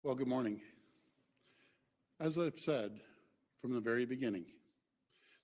Well, good morning. As I've said from the very beginning,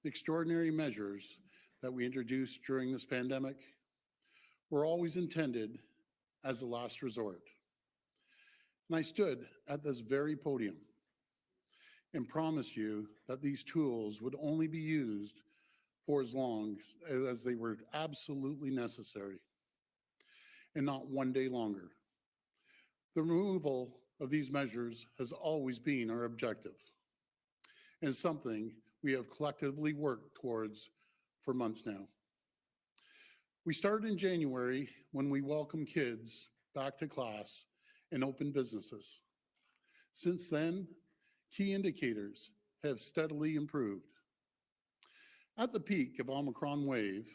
the extraordinary measures that we introduced during this pandemic were always intended as a last resort. And I stood at this very podium and promised you that these tools would only be used for as long as they were absolutely necessary and not one day longer. The removal of these measures has always been our objective and something we have collectively worked towards for months now. We started in January when we welcomed kids back to class and opened businesses. Since then, key indicators have steadily improved. At the peak of Omicron wave,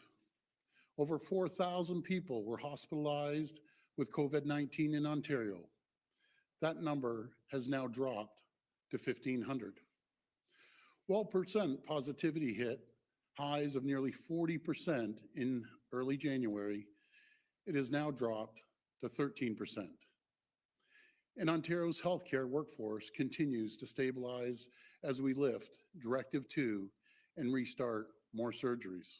over 4,000 people were hospitalized with COVID-19 in Ontario. That number has now dropped to 1,500. While percent positivity hit highs of nearly 40% in early January, it has now dropped to 13%. And Ontario's healthcare workforce continues to stabilize as we lift Directive 2 and restart more surgeries.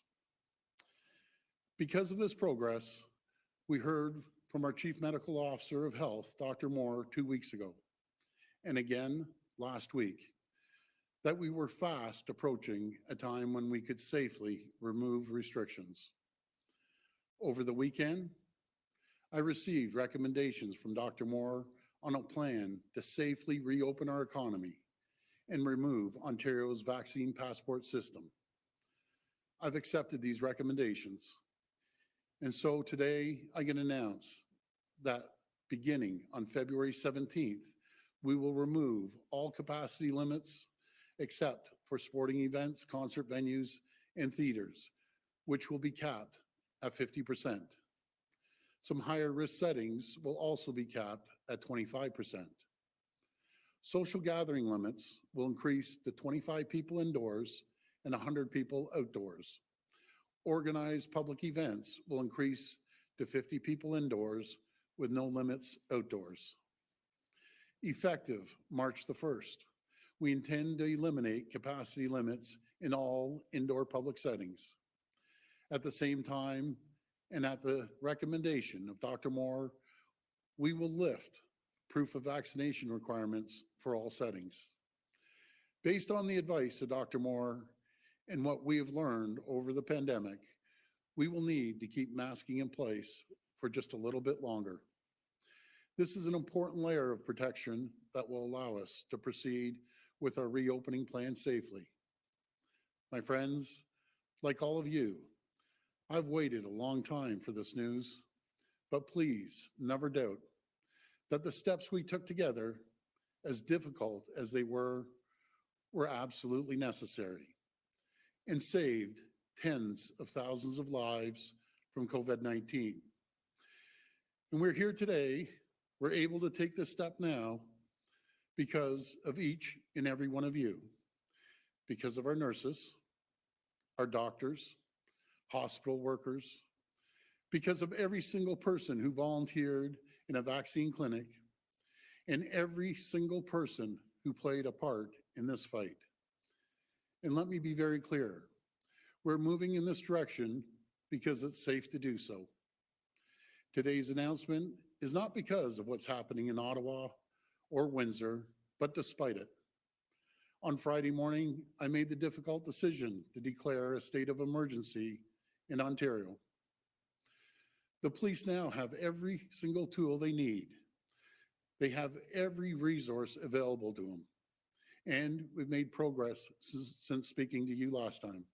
Because of this progress, we heard from our Chief Medical Officer of Health, Dr. Moore, 2 weeks ago, and again last week, that we were fast approaching a time when we could safely remove restrictions. Over the weekend, I received recommendations from Dr. Moore on a plan to safely reopen our economy and remove Ontario's vaccine passport system. I've accepted these recommendations. And so today I can announce that beginning on February 17th, we will remove all capacity limits except for sporting events, concert venues, and theaters, which will be capped at 50%. Some higher risk settings will also be capped at 25%. Social gathering limits will increase to 25 people indoors and 100 people outdoors. Organized public events will increase to 50 people indoors with no limits outdoors. Effective March the 1st, we intend to eliminate capacity limits in all indoor public settings. At the same time, and at the recommendation of Dr. Moore, we will lift proof of vaccination requirements for all settings. Based on the advice of Dr. Moore and what we have learned over the pandemic, we will need to keep masking in place for just a little bit longer. This is an important layer of protection that will allow us to proceed with our reopening plan safely. My friends, like all of you, I've waited a long time for this news, but please never doubt that the steps we took together, as difficult as they were absolutely necessary and saved tens of thousands of lives from COVID-19. And we're here today, we're able to take this step now because of each and every one of you, because of our nurses, our doctors, hospital workers, because of every single person who volunteered in a vaccine clinic, and every single person who played a part in this fight. And let me be very clear, we're moving in this direction because it's safe to do so. Today's announcement is not because of what's happening in Ottawa or Windsor, but despite it. On Friday morning, I made the difficult decision to declare a state of emergency in Ontario. The police now have every single tool they need. They have every resource available to them. And we've made progress since speaking to you last time.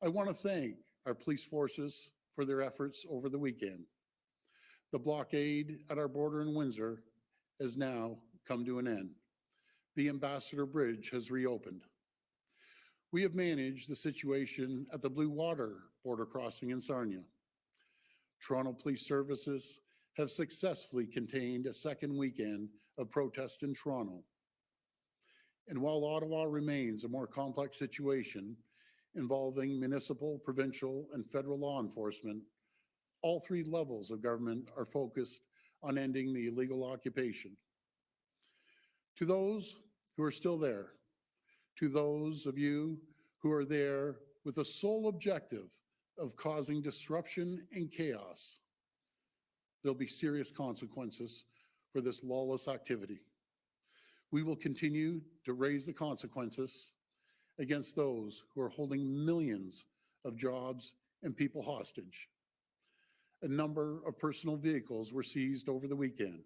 I want to thank our police forces for their efforts over the weekend. The blockade at our border in Windsor has now come to an end. The Ambassador Bridge has reopened. We have managed the situation at the Blue Water border crossing in Sarnia. Toronto Police Services have successfully contained a second weekend of protest in Toronto. And while Ottawa remains a more complex situation involving municipal, provincial, and federal law enforcement, all three levels of government are focused on ending the illegal occupation. To those who are still there, to those of you who are there with the sole objective of causing disruption and chaos, there'll be serious consequences for this lawless activity. We will continue to raise the consequences against those who are holding millions of jobs and people hostage. A number of personal vehicles were seized over the weekend,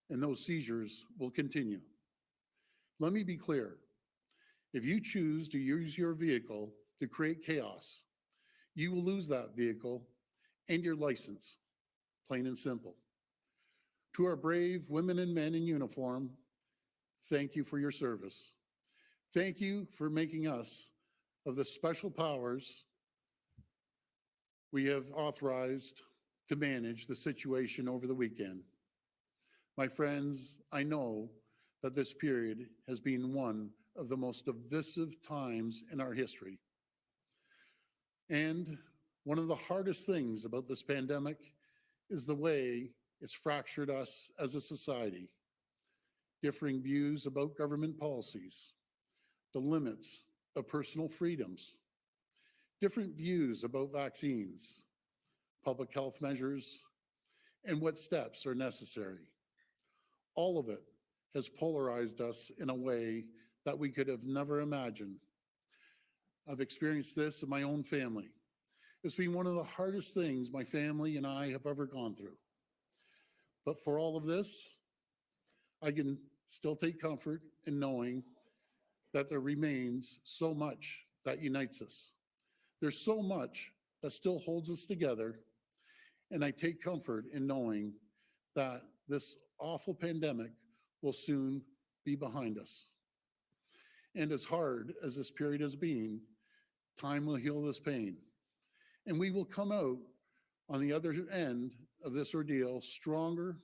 and those seizures will continue. Let me be clear. If you choose to use your vehicle to create chaos, you will lose that vehicle and your license, plain and simple. To our brave women and men in uniform, thank you for your service. Thank you for making us of the special powers we have authorized to manage the situation over the weekend. My friends, I know that this period has been one of the most divisive times in our history. And one of the hardest things about this pandemic is the way it's fractured us as a society. Differing views about government policies, the limits of personal freedoms, different views about vaccines, public health measures, and what steps are necessary. All of it has polarized us in a way that we could have never imagined. I've experienced this in my own family. It's been one of the hardest things my family and I have ever gone through. But for all of this, I can still take comfort in knowing that there remains so much that unites us. There's so much that still holds us together, and I take comfort in knowing that this awful pandemic will soon be behind us. And as hard as this period has been, time will heal this pain. And we will come out on the other end of this ordeal stronger,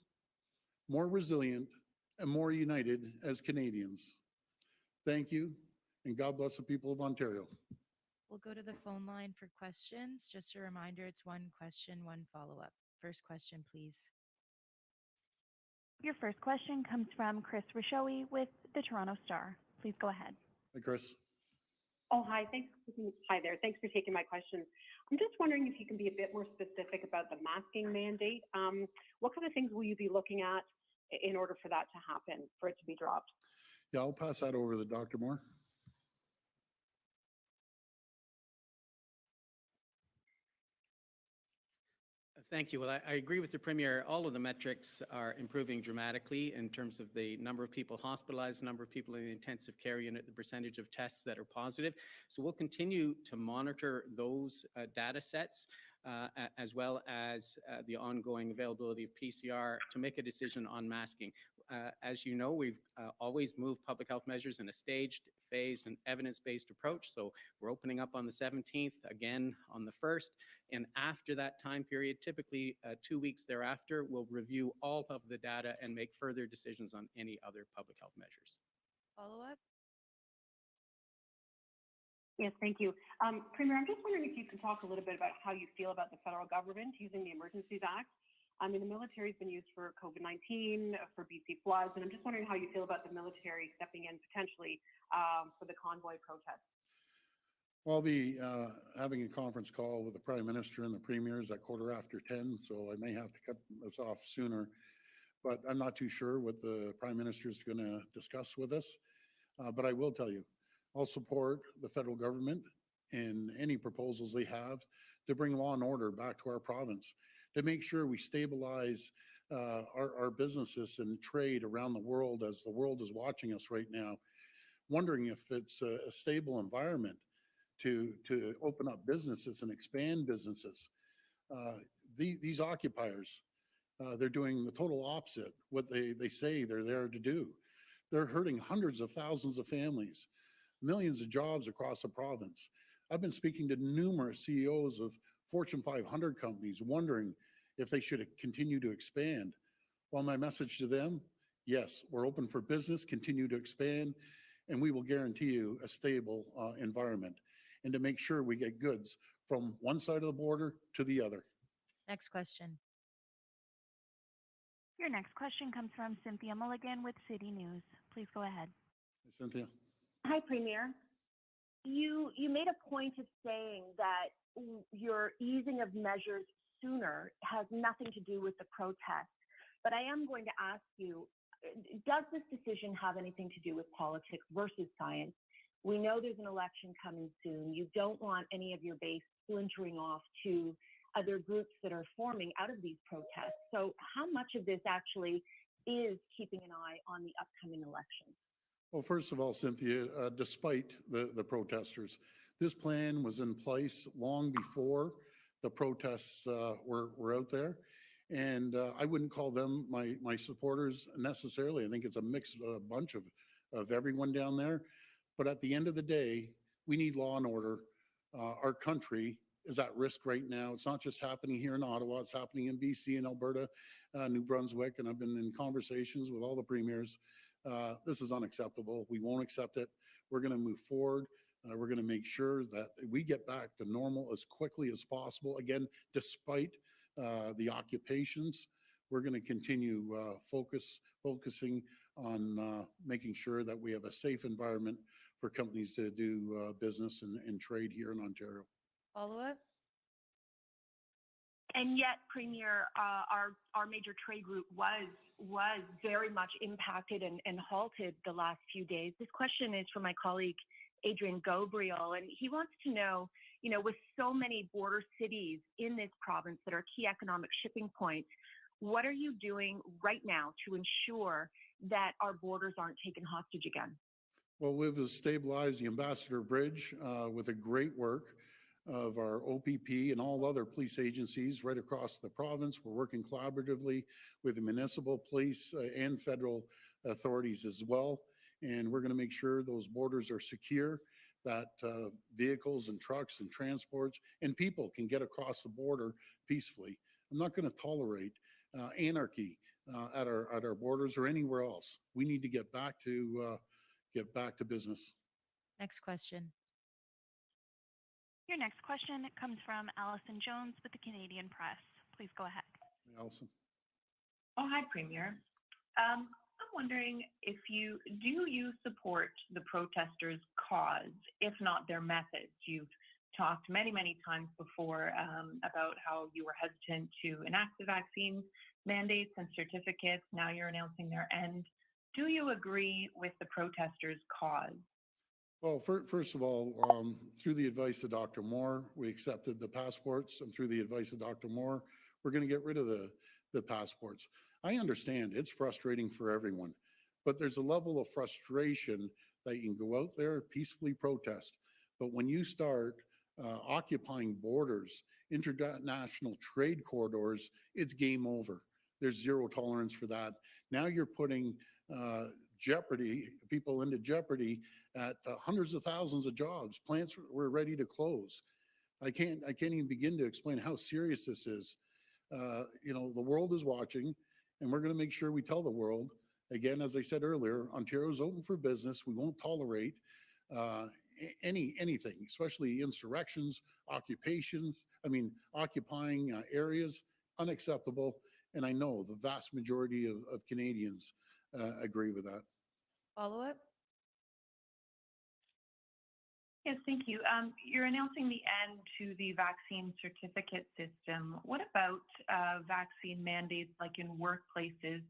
more resilient, and more united as Canadians. Thank you, and God bless the people of Ontario. We'll go to the phone line for questions. Just a reminder, it's one question, one follow-up. First question, please. Your first question comes from Chris Rishowie with the Toronto Star. Please go ahead. Hi, Chris. Oh, hi. Hi there. Thanks for taking my question. I'm just wondering if you can be a bit more specific about the masking mandate. What kind of things will you be looking at in order for that to happen, for it to be dropped? Yeah, I'll pass that over to Dr. Moore. Thank you. Well, I agree with the Premier. All of the metrics are improving dramatically in terms of the number of people hospitalized, number of people in the intensive care unit, the percentage of tests that are positive. So we'll continue to monitor those data sets as well as the ongoing availability of PCR to make a decision on masking. As you know, we've always moved public health measures in a staged, phased, and evidence-based approach. So we're opening up on the 17th, again on the 1st. And after that time period, typically 2 weeks thereafter, we'll review all of the data and make further decisions on any other public health measures. Follow-up? Yes, thank you. Premier, I'm just wondering if you can talk a little bit about how you feel about the federal government using the Emergencies Act. I mean, the military has been used for COVID-19, for BC floods, and I'm just wondering how you feel about the military stepping in potentially for the convoy protests. Well, I'll be having a conference call with the Prime Minister and the Premiers at 10:15, so I may have to cut this off sooner. But I'm not too sure what the Prime Minister is going to discuss with us. But I will tell you, I'll support the federal government in any proposals they have to bring law and order back to our province, to make sure we stabilize our businesses and trade around the world as the world is watching us right now, wondering if it's a stable environment to open up businesses and expand businesses. These occupiers, they're doing the total opposite, what they say they're there to do. They're hurting hundreds of thousands of families, millions of jobs across the province. I've been speaking to numerous CEOs of Fortune 500 companies, wondering if they should continue to expand. Well, my message to them, yes, we're open for business, continue to expand, and we will guarantee you a stable environment, and to make sure we get goods from one side of the border to the other. Next question. Your next question comes from Cynthia Mulligan with City News. Please go ahead. Cynthia? Hi, Premier. You made a point of saying that your easing of measures sooner has nothing to do with the protest. But I am going to ask you, does this decision have anything to do with politics versus science? We know there's an election coming soon. You don't want any of your base splintering off to other groups that are forming out of these protests. So how much of this actually is keeping an eye on the upcoming election? Well, first of all, Cynthia, despite the protesters, this plan was in place long before the protests were out there. And I wouldn't call them my supporters necessarily. I think it's a mixed bunch of everyone down there. But at the end of the day, we need law and order. Our country is at risk right now. It's not just happening here in Ottawa. It's happening in BC and Alberta, New Brunswick. And I've been in conversations with all the premiers. This is unacceptable. We won't accept it. We're going to move forward. We're going to make sure that we get back to normal as quickly as possible. Again, despite the occupations, we're going to continue focusing on making sure that we have a safe environment for companies to do business and trade here in Ontario. Follow-up? And yet, Premier, our major trade route was very much impacted and halted the last few days. This question is from my colleague, Adrian Gobriel, and he wants to know, with so many border cities in this province that are key economic shipping points, what are you doing right now to ensure that our borders aren't taken hostage again? Well, we've stabilized the Ambassador Bridge with a great work of our OPP and all other police agencies right across the province. We're working collaboratively with the municipal police and federal authorities as well. And we're going to make sure those borders are secure, that vehicles and trucks and transports and people can get across the border peacefully. I'm not going to tolerate anarchy at our borders or anywhere else. We need to get back to business. Next question. Your next question comes from Allison Jones with the Canadian Press. Please go ahead. Allison. Oh, hi, Premier. I'm wondering if you support the protesters' cause, if not their methods? You've talked many, many times before about how you were hesitant to enact the vaccine mandates and certificates. Now you're announcing their end. Do you agree with the protesters' cause? Well, first of all, through the advice of Dr. Moore, we accepted the passports, and through the advice of Dr. Moore, we're going to get rid of the passports. I understand it's frustrating for everyone, but there's a level of frustration that you can go out there, peacefully protest. But when you start occupying borders, international trade corridors, it's game over. There's zero tolerance for that. Now you're putting people into jeopardy at hundreds of thousands of jobs. Plants were ready to close. I can't even begin to explain how serious this is. The world is watching, and we're going to make sure we tell the world. Again, as I said earlier, Ontario is open for business. We won't tolerate anything, especially insurrections, occupying areas, unacceptable. And I know the vast majority of Canadians agree with that. Follow-up? Yes, thank you. You're announcing the end to the vaccine certificate system. What about vaccine mandates like in workplaces,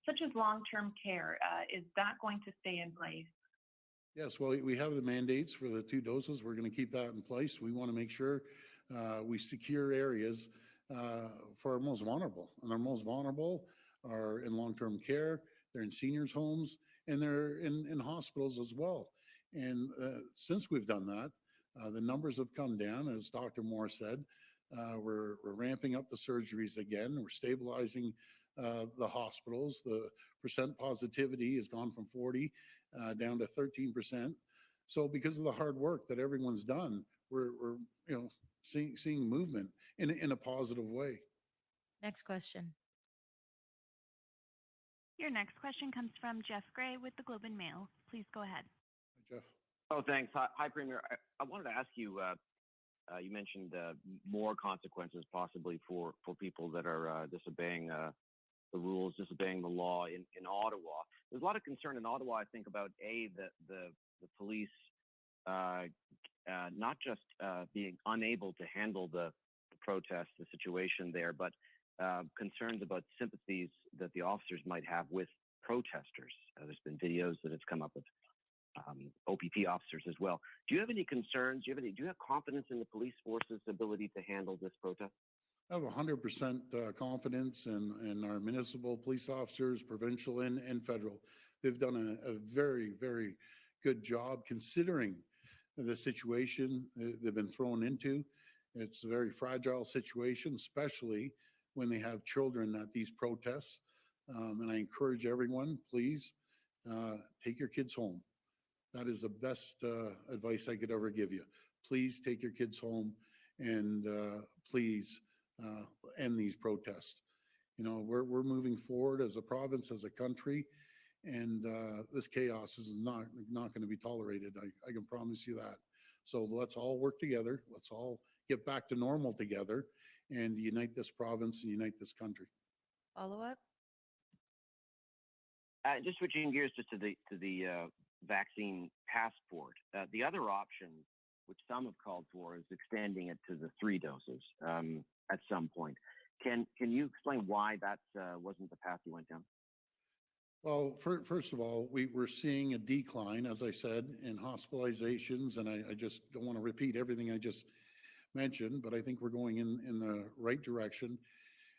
such as long-term care? Is that going to stay in place? Yes, well, we have the mandates for the 2 doses. We're going to keep that in place. We want to make sure we secure areas for our most vulnerable. And our most vulnerable are in long-term care, they're in seniors' homes, and they're in hospitals as well. And since we've done that, the numbers have come down, as Dr. Moore said. We're ramping up the surgeries again. We're stabilizing the hospitals. The percent positivity has gone from 40 down to 13%. So because of the hard work that everyone's done, we're seeing movement in a positive way. Next question. Your next question comes from Jeff Gray with the Globe and Mail. Please go ahead. Jeff. Oh, thanks. Hi, Premier. I wanted to ask you, you mentioned more consequences possibly for people that are disobeying the rules, disobeying the law in Ottawa. There's a lot of concern in Ottawa, I think, about the police not just being unable to handle the protest, the situation there, but concerns about sympathies that the officers might have with protesters. There's been videos that have come up with OPP officers as well. Do you have any concerns? Do you have confidence in the police force's ability to handle this protest? I have 100% confidence in our municipal police officers, provincial and federal. They've done a very, very good job considering the situation they've been thrown into. It's a very fragile situation, especially when they have children at these protests. And I encourage everyone, please take your kids home. That is the best advice I could ever give you. Please take your kids home and please end these protests. You know, we're moving forward as a province, as a country, and this chaos is not going to be tolerated. I can promise you that. So let's all work together. Let's all get back to normal together and unite this province and unite this country. Follow-up? Just switching gears just to the vaccine passport. The other option, which some have called for, is extending it to the 3 doses at some point. Can you explain why that wasn't the path you went down? Well, first of all, we're seeing a decline, as I said, in hospitalizations, and I just don't want to repeat everything I just mentioned, but I think we're going in the right direction.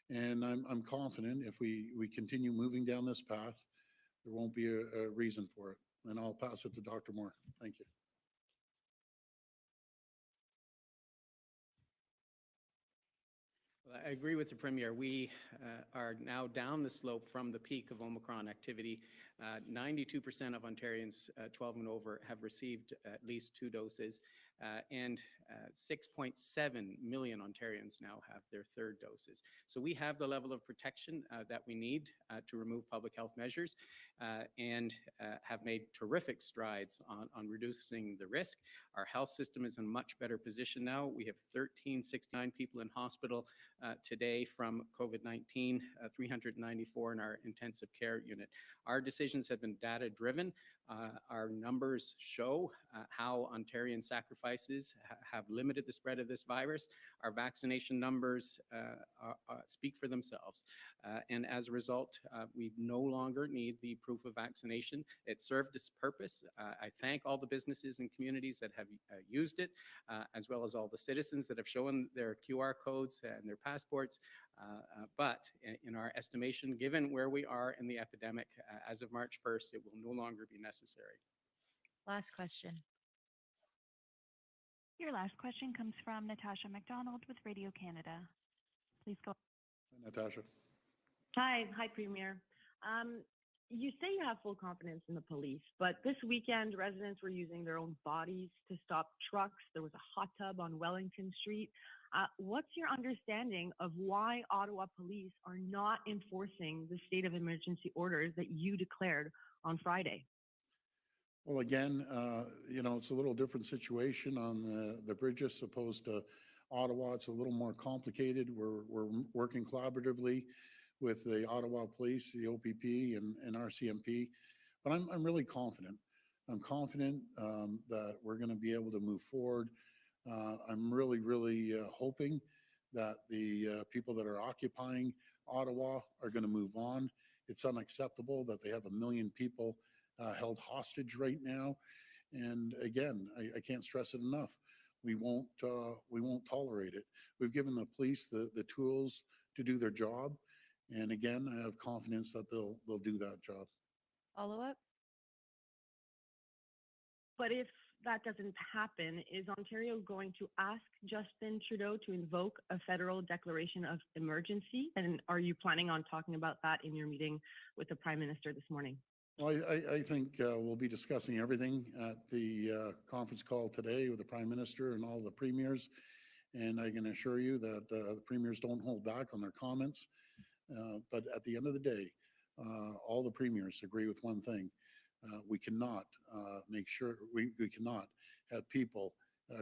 And I'm confident if we continue moving down this path, there won't be a reason for it. And I'll pass it to Dr. Moore. Thank you. Well, I agree with the Premier. We are now down the slope from the peak of Omicron activity. 92% of Ontarians 12 and over have received at least 2 doses, and 6.7 million Ontarians now have their 3rd doses. So we have the level of protection that we need to remove public health measures and have made terrific strides on reducing the risk. Our health system is in a much better position now. We have 1,369 people in hospital today from COVID-19, 394 in our intensive care unit. Our decisions have been data-driven. Our numbers show how Ontarian sacrifices have limited the spread of this virus. Our vaccination numbers speak for themselves. And as a result, we no longer need the proof of vaccination. It served its purpose. I thank all the businesses and communities that have used it, as well as all the citizens that have shown their QR codes and their passports. But in our estimation, given where we are in the epidemic, as of March 1st, it will no longer be necessary. Last question. Your last question comes from Natasha MacDonald with Radio Canada. Please go. Natasha. Hi, Premier. You say you have full confidence in the police, but this weekend residents were using their own bodies to stop trucks. There was a hot tub on Wellington Street. What's your understanding of why Ottawa police are not enforcing the state of emergency orders that you declared on Friday? Well, again, you know, it's a little different situation on the bridges opposed to Ottawa. It's a little more complicated. We're working collaboratively with the Ottawa Police, the OPP, and RCMP. But I'm really confident. I'm confident that we're going to be able to move forward. I'm really hoping that the people that are occupying Ottawa are going to move on. It's unacceptable that they have 1 million people held hostage right now. And again, I can't stress it enough. We won't tolerate it. We've given the police the tools to do their job. And again, I have confidence that they'll do that job. Follow-up? But if that doesn't happen, is Ontario going to ask Justin Trudeau to invoke a federal declaration of emergency? And are you planning on talking about that in your meeting with the Prime Minister this morning? Well, I think we'll be discussing everything at the conference call today with the Prime Minister and all the premiers. And I can assure you that the premiers don't hold back on their comments. But at the end of the day, all the premiers agree with one thing. We cannot we cannot have people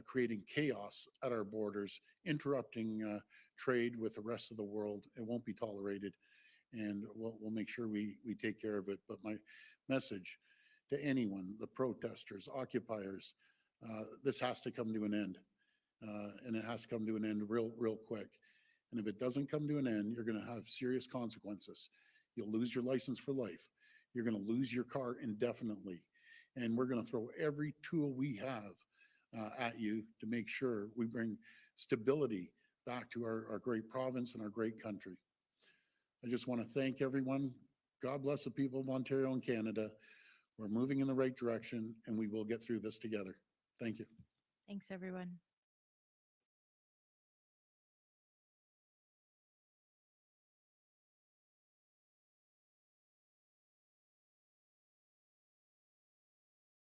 creating chaos at our borders, interrupting trade with the rest of the world. It won't be tolerated. and we'll make sure we take care of it. But my message to anyone, the protesters, occupiers, this has to come to an end. And it has to come to an end real quick. And if it doesn't come to an end, you're going to have serious consequences. You'll lose your license for life. You're going to lose your car indefinitely. And we're going to throw every tool we have at you to make sure we bring stability back to our great province and our great country. I just want to thank everyone. God bless the people of Ontario and Canada. We're moving in the right direction, and we will get through this together. Thank you. Thanks, everyone.